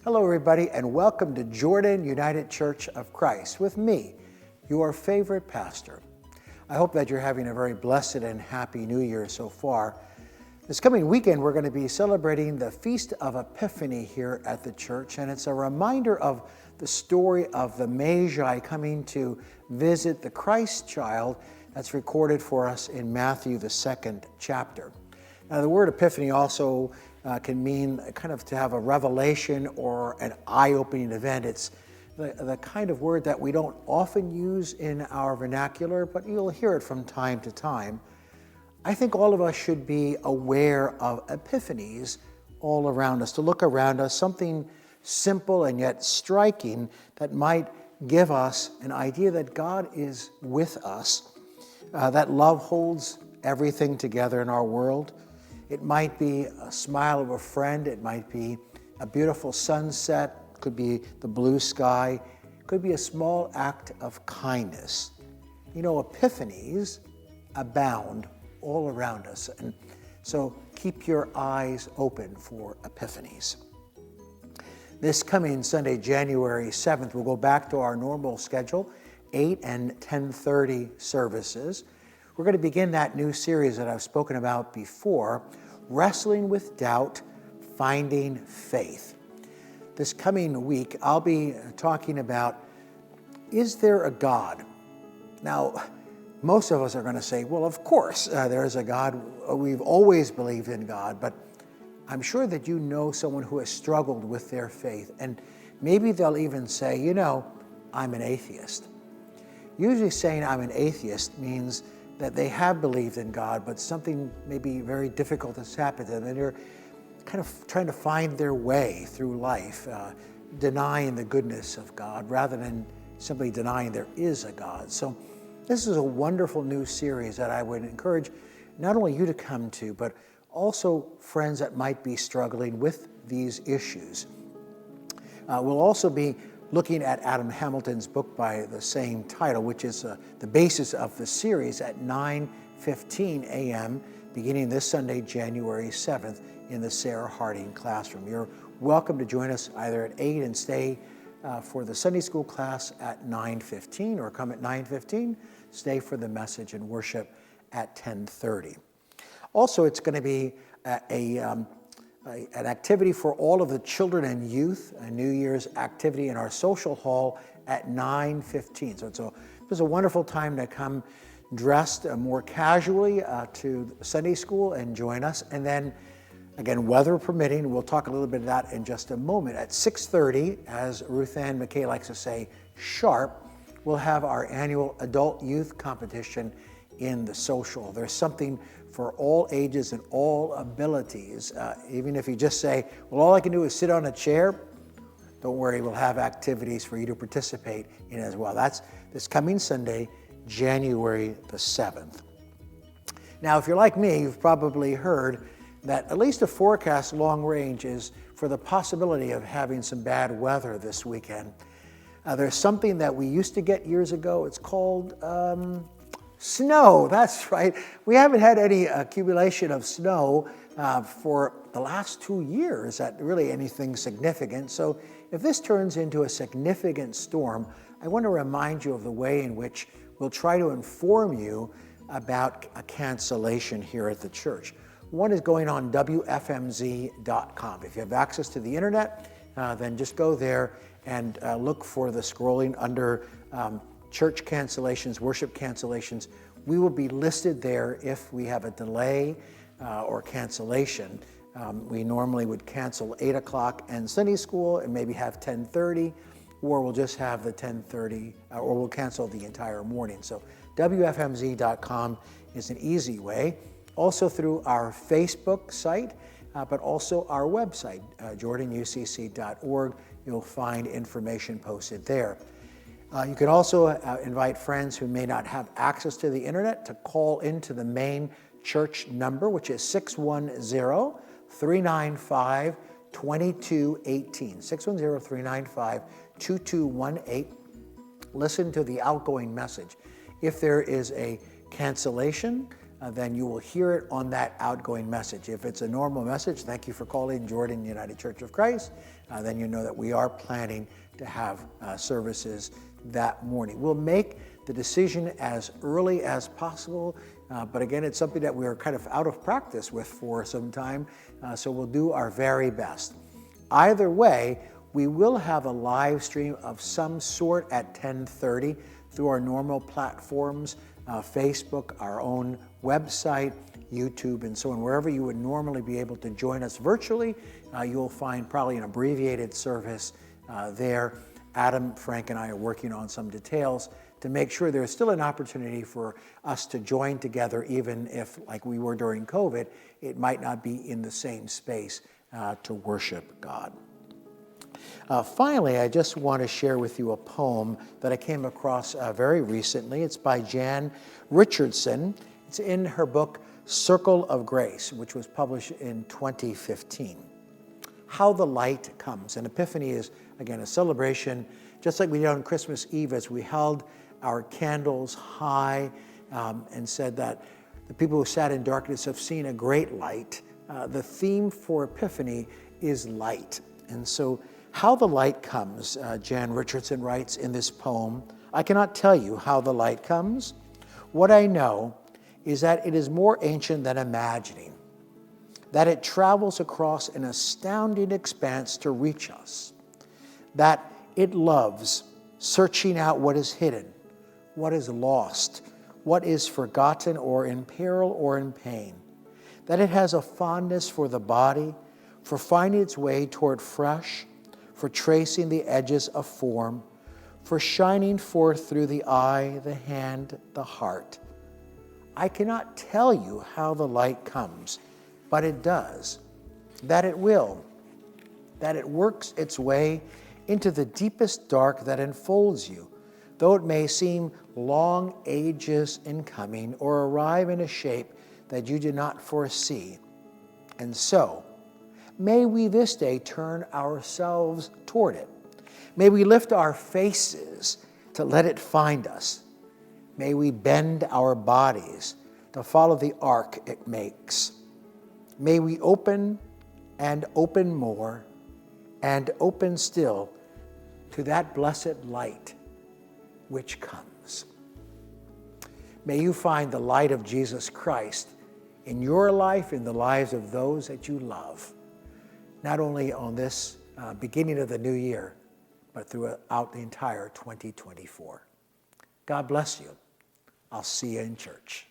Hello, everybody, and welcome to Jordan United Church of Christ with me, your favorite pastor. I hope that you're having a very blessed and happy New Year so far. This coming weekend, we're going to be celebrating the Feast of Epiphany here at the church, and it's a reminder of the story of the Magi coming to visit the Christ child that's recorded for us in Matthew, the 2nd chapter. Now, the word epiphany also can mean kind of to have a revelation or an eye-opening event. It's the kind of word that we don't often use in our vernacular, but you'll hear it from time to time. I think all of us should be aware of epiphanies all around us, to look around us, something simple and yet striking that might give us an idea that God is with us, that love holds everything together in our world. It might be a smile of a friend. It might be a beautiful sunset. It could be the blue sky. It could be a small act of kindness. You know, epiphanies abound all around us. And so keep your eyes open for epiphanies. This coming Sunday, January 7th, we'll go back to our normal schedule, 8 and 10:30 services. We're going to begin that new series that I've spoken about before, Wrestling with Doubt, Finding Faith. This coming week, I'll be talking about, is there a God? Now, most of us are going to say, well, of course, there is a God. We've always believed in God, but I'm sure that you know someone who has struggled with their faith, and maybe they'll even say, you know, I'm an atheist. Usually saying I'm an atheist means that they have believed in God, but something maybe very difficult has happened to them, and they're kind of trying to find their way through life, denying the goodness of God rather than simply denying there is a God. So this is a wonderful new series that I would encourage not only you to come to, but also friends that might be struggling with these issues. We'll also be looking at Adam Hamilton's book by the same title, which is the basis of the series at 9:15 a.m., beginning this Sunday, January 7th, in the Sarah Harding classroom. You're welcome to join us either at 8 and stay for the Sunday school class at 9:15, or come at 9:15, stay for the message and worship at 10:30. Also, it's going to be an activity for all of the children and youth, a New Year's activity in our social hall at 9:15. So it's a wonderful time to come dressed more casually to Sunday school and join us. And then, again, weather permitting, we'll talk a little bit of that in just a moment. At 6:30, as Ruth Ann McKay likes to say, sharp, we'll have our annual adult youth competition in the social. There's something for all ages and all abilities. Even if you just say, well, all I can do is sit on a chair, don't worry, we'll have activities for you to participate in as well. That's this coming Sunday, January the 7th. Now, if you're like me, you've probably heard that at least a forecast long range is for the possibility of having some bad weather this weekend. There's something that we used to get years ago. It's called snow. That's right. We haven't had any accumulation of snow for the last 2 years at really anything significant. So if this turns into a significant storm, I want to remind you of the way in which we'll try to inform you about a cancellation here at the church. One is going on WFMZ.com. If you have access to the internet, then just go there and look for the scrolling under church cancellations, worship cancellations. We will be listed there if we have a delay or cancellation. We normally would cancel 8 o'clock and Sunday school and maybe have 10:30, or we'll just have the 10:30, or we'll cancel the entire morning. So WFMZ.com is an easy way. Also through our Facebook site, but also our website, jordanucc.org. You'll find information posted there. You can also invite friends who may not have access to the internet to call into the main church number, which is 610-395-2218. 610-395-2218. Listen to the outgoing message. If there is a cancellation, then you will hear it on that outgoing message. If it's a normal message, thank you for calling Jordan United Church of Christ, then you know that we are planning to have services that morning. We'll make the decision as early as possible, but again, it's something that we are kind of out of practice with for some time, so we'll do our very best. Either way, we will have a live stream of some sort at 10:30 through our normal platforms, Facebook, our own website, YouTube, and so on. Wherever you would normally be able to join us virtually, you'll find probably an abbreviated service there. Adam, Frank, and I are working on some details to make sure there's still an opportunity for us to join together, even if, like we were during COVID, it might not be in the same space to worship God. Finally, I just want to share with you a poem that I came across very recently. It's by Jan Richardson. It's in her book, Circle of Grace, which was published in 2015. How the Light Comes. And Epiphany is, again, a celebration, just like we did on Christmas Eve, as we held our candles high and said that the people who sat in darkness have seen a great light. The theme for Epiphany is light. And so, how the light comes, Jan Richardson writes in this poem, I cannot tell you how the light comes. What I know is that it is more ancient than imagining, that it travels across an astounding expanse to reach us, that it loves searching out what is hidden, what is lost, what is forgotten or in peril or in pain, that it has a fondness for the body, for finding its way toward fresh, for tracing the edges of form, for shining forth through the eye, the hand, the heart. I cannot tell you how the light comes, but it does, that it will, that it works its way into the deepest dark that enfolds you, though it may seem long ages in coming or arrive in a shape that you did not foresee. And so, may we this day turn ourselves toward it. May we lift our faces to let it find us. May we bend our bodies to follow the arc it makes. May we open and open more and open still to that blessed light which comes. May you find the light of Jesus Christ in your life, in the lives of those that you love, not only on this beginning of the new year, but throughout the entire 2024. God bless you. I'll see you in church.